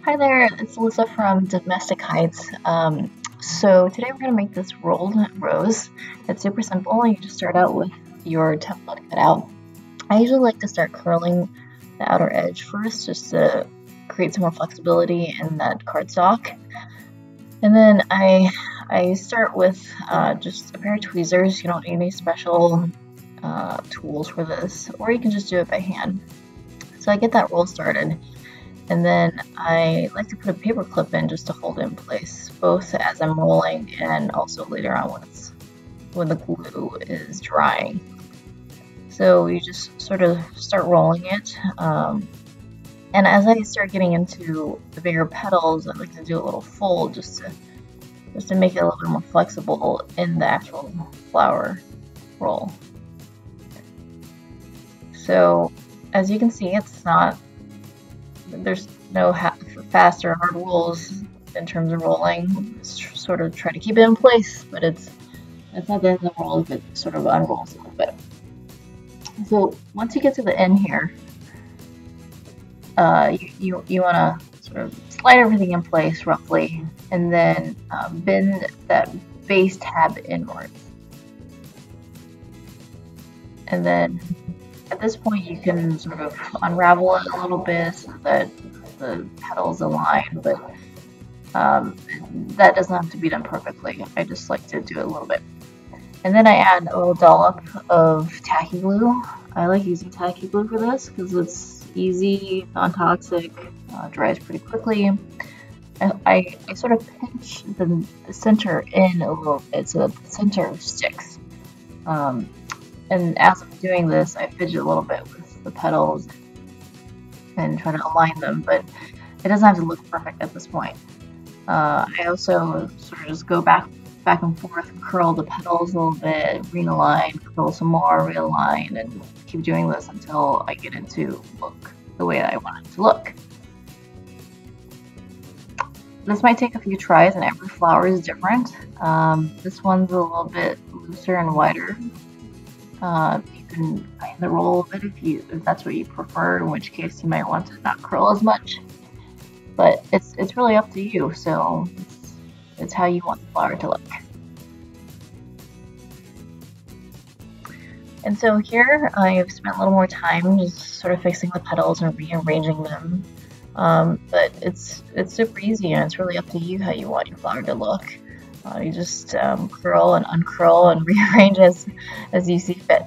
Hi there, it's Alyssa from Domestic Heights. So today we're going to make this rolled rose. It's super simple. You just start out with your template cut out. I usually like to start curling the outer edge first just to create some more flexibility in that cardstock. And then I start with just a pair of tweezers. You don't need any special tools for this, or you can just do it by hand. So I get that roll started. And then I like to put a paper clip in just to hold it in place, both as I'm rolling and also later on when the glue is drying. So you just sort of start rolling it. And as I start getting into the bigger petals, I like to do a little fold just to make it a little bit more flexible in the actual flower roll. So as you can see, there's no fast or hard rules in terms of rolling. Just sort of try to keep it in place, but it's not the end of the world if it sort of unrolls a little bit. So once you get to the end here, you want to sort of slide everything in place roughly, and then bend that base tab inwards. And then at this point, you can sort of unravel it a little bit so that the petals align, but that doesn't have to be done perfectly. I just like to do it a little bit. And then I add a little dollop of tacky glue. I like using tacky glue for this because it's easy, non-toxic, dries pretty quickly. I sort of pinch the center in a little bit so that the center sticks. And as I'm doing this, I fidget a little bit with the petals and try to align them, but it doesn't have to look perfect at this point. I also sort of just go back and forth and curl the petals a little bit, realign, curl some more, realign, and keep doing this until I get it to look the way that I want it to look. This might take a few tries and every flower is different. This one's a little bit looser and wider. You can tighten the roll a bit if that's what you prefer, in which case you might want to not curl as much. But it's really up to you, so it's how you want the flower to look. And so here I've spent a little more time just sort of fixing the petals and rearranging them. But it's super easy, and it's really up to you how you want your flower to look. You just curl and uncurl and rearrange as you see fit.